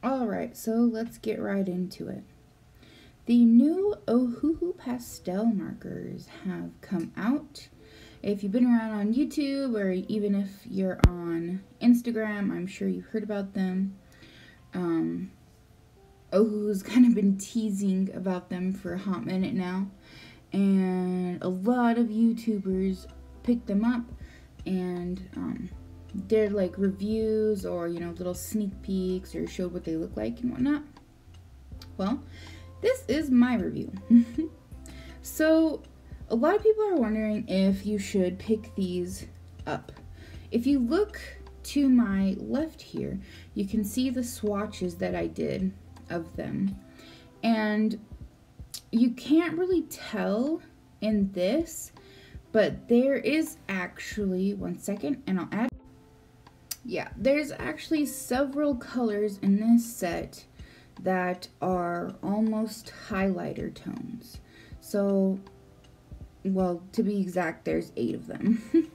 Alright, so let's get right into it. The new Ohuhu Pastel markers have come out. If you've been around on YouTube or even if you're on Instagram, I'm sure you've heard about them. Ohuhu's kind of been teasing about them for a hot minute now. And a lot of YouTubers picked them up and did like reviews or, you know, little sneak peeks or showed what they look like and whatnot. Well, this is my review. So, a lot of people are wondering if you should pick these up. If you look to my left here, you can see the swatches that I did of them. And you can't really tell in this, but there is actually, one second, and I'll add. Yeah, there's actually several colors in this set that are almost highlighter tones. So, well, to be exact, there's 8 of them.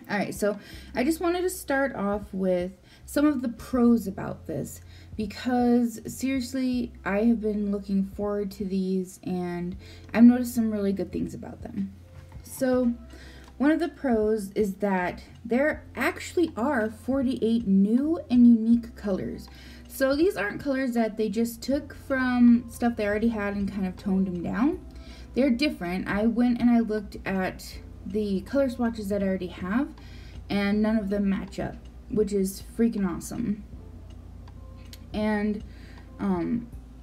Alright, so I just wanted to start off with some of the pros about this because seriously, I have been looking forward to these and I've noticed some really good things about them. So, one of the pros is that there actually are 48 new and unique colors. So these aren't colors that they just took from stuff they already had and kind of toned them down. They're different. I went and I looked at the color swatches that I already have and none of them match up, which is freaking awesome. And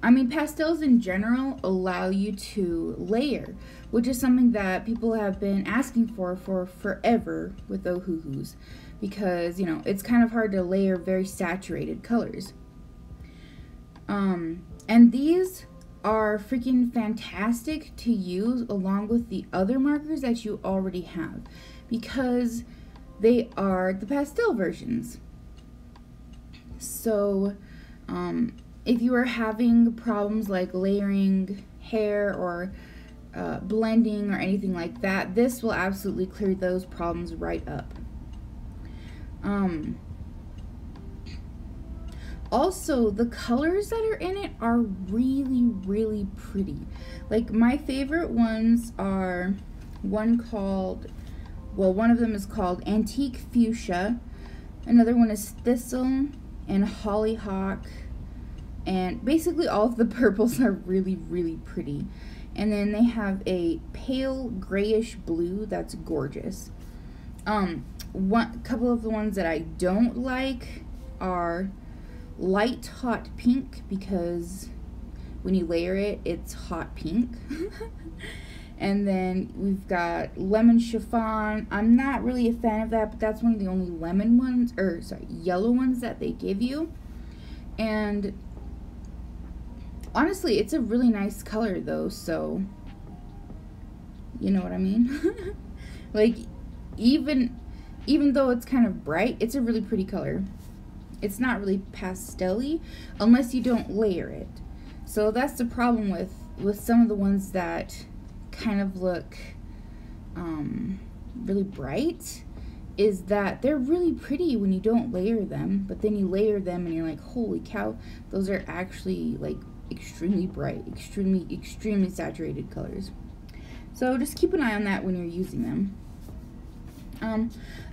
I mean, pastels in general allow you to layer, which is something that people have been asking for forever with Ohuhus, because, you know, it's kind of hard to layer very saturated colors. And these are freaking fantastic to use along with the other markers that you already have, because they are the pastel versions. So, if you are having problems like layering hair or blending or anything like that, this will absolutely clear those problems right up. Also, the colors that are in it are really, really pretty. Like, my favorite ones are one of them is called Antique Fuchsia, another one is Thistle and Hollyhock. And basically all of the purples are really, really pretty. And then they have a pale grayish blue that's gorgeous. Couple of the ones that I don't like are light hot pink, because when you layer it, it's hot pink. And then we've got lemon chiffon. I'm not really a fan of that, but that's one of the only yellow ones that they give you. And honestly, it's a really nice color though, so you know what I mean? Like, even though it's kind of bright, it's a really pretty color. It's not really pastel-y unless you don't layer it. So that's the problem with some of the ones that kind of look really bright, is that they're really pretty when you don't layer them, but then you layer them and you're like, holy cow, those are actually like extremely bright, extremely saturated colors. So just keep an eye on that when you're using them.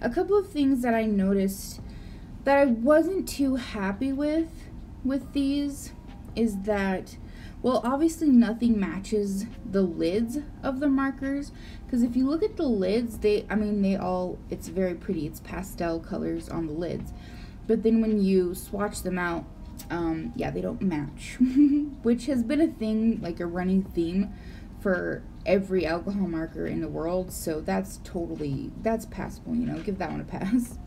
A couple of things that I noticed that I wasn't too happy with these is that, well, obviously nothing matches the lids of the markers, because if you look at the lids, it's very pretty. It's pastel colors on the lids, but then when you swatch them out, yeah, they don't match, which has been a thing, like a running theme for every alcohol marker in the world. So that's passable, you know, give that one a pass.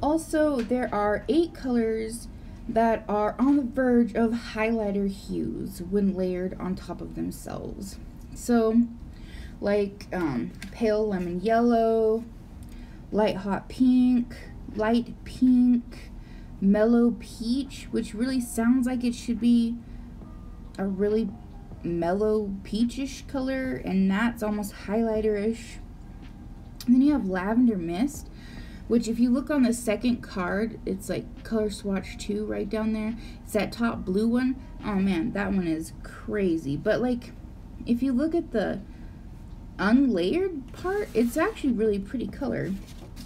Also, there are 8 colors that are on the verge of highlighter hues when layered on top of themselves. So, like pale lemon yellow, light hot pink, light pink, mellow peach, which really sounds like it should be a really mellow peachish color, and that's almost highlighter-ish. And then you have lavender mist, which if you look on the second card, it's like color swatch 2 right down there. It's that top blue one. Oh man, that one is crazy. But like, if you look at the unlayered part, it's actually really pretty color.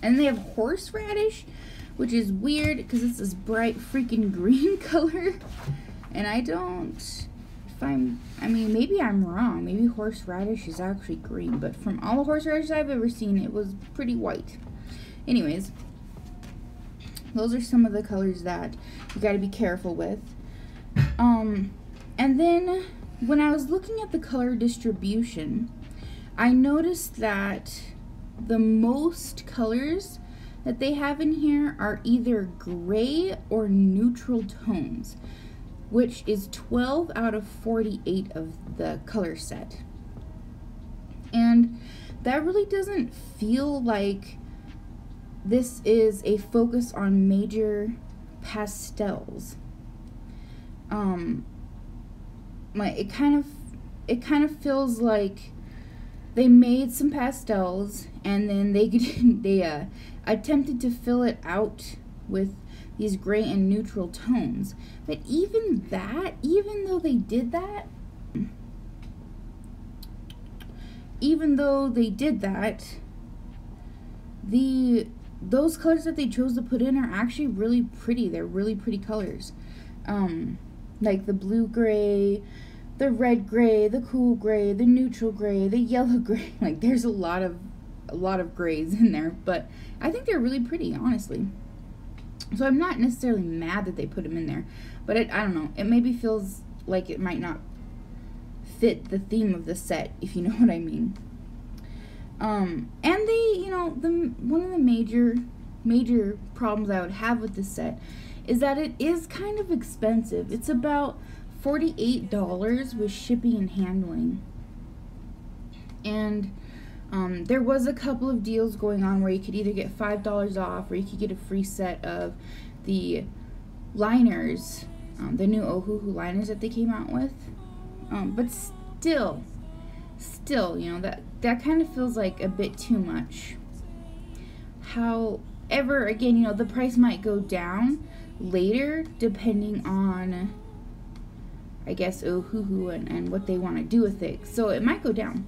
And they have horseradish, which is weird because it's this bright freaking green color. And I mean, maybe I'm wrong. Maybe horseradish is actually green, but from all the horseradish I've ever seen, it was pretty white. Anyways, those are some of the colors that you got to be careful with. And then when I was looking at the color distribution, I noticed that the most colors that they have in here are either gray or neutral tones, which is 12 out of 48 of the color set. And that really doesn't feel like this is a focus on major pastels. Like it kind of feels like they made some pastels and then they attempted to fill it out with these gray and neutral tones. But even though they did that, those colors that they chose to put in are actually really pretty. They're really pretty colors. Like the blue gray, the red gray, the cool gray, the neutral gray, the yellow gray. Like there's a lot of grays in there, but I think they're really pretty, honestly. So I'm not necessarily mad that they put them in there, but I don't know. It maybe feels like it might not fit the theme of the set, if you know what I mean. And they, one of the major problems I would have with this set is that it is kind of expensive. It's about $48 with shipping and handling. And there was a couple of deals going on where you could either get $5 off or you could get a free set of the liners, the new Ohuhu liners that they came out with. But still, that kind of feels like a bit too much. However, again, the price might go down later depending on, I guess, Ohuhu and what they want to do with it. So it might go down.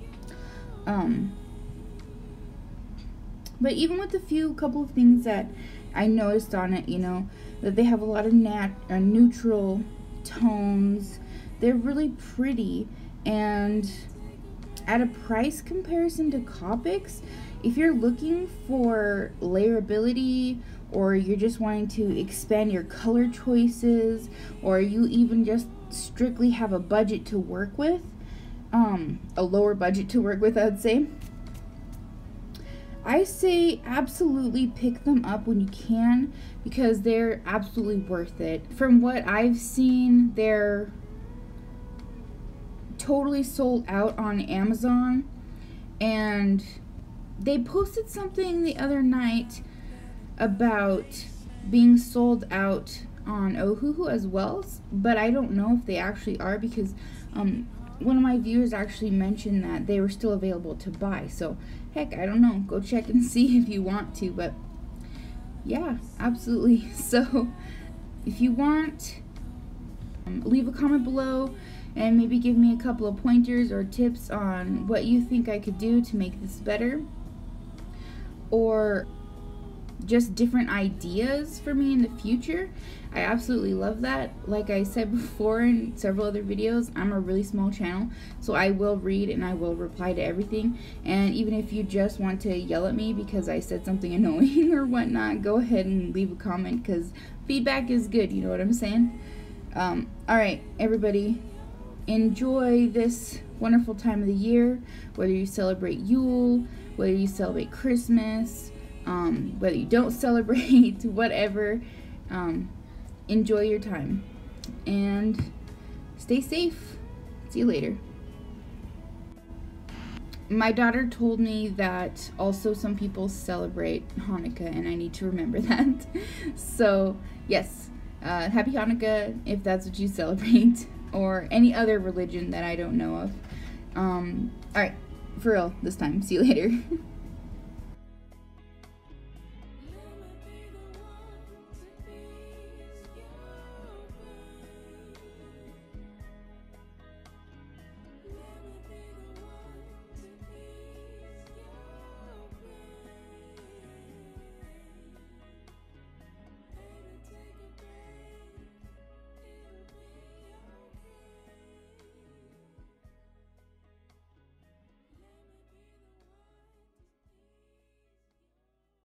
But even with a couple of things that I noticed on it, that they have a lot of neutral tones. They're really pretty, and at a price comparison to Copics, if you're looking for layerability, or you're just wanting to expand your color choices, or you even just strictly have a budget to work with, a lower budget to work with, I'd say, I say absolutely pick them up when you can, because they're absolutely worth it. From what I've seen, they're totally sold out on Amazon, and they posted something the other night about being sold out on Ohuhu as well, but I don't know if they actually are, because one of my viewers actually mentioned that they were still available to buy. So heck, I don't know, go check and see if you want to. But yeah, absolutely. So if you want, leave a comment below and maybe give me a couple of pointers or tips on what you think I could do to make this better, or just different ideas for me in the future. I absolutely love that. Like I said before in several other videos, I'm a really small channel, so I will read and I will reply to everything. And even if you just want to yell at me because I said something annoying or whatnot, go ahead and leave a comment, because feedback is good, you know what I'm saying? Alright, everybody, enjoy this wonderful time of the year, whether you celebrate Yule, whether you celebrate Christmas, whether you don't celebrate, whatever. Enjoy your time and stay safe. See you later. My daughter told me that also some people celebrate Hanukkah, and I need to remember that. So yes, happy Hanukkah if that's what you celebrate, or any other religion that I don't know of. Alright, for real this time. See you later.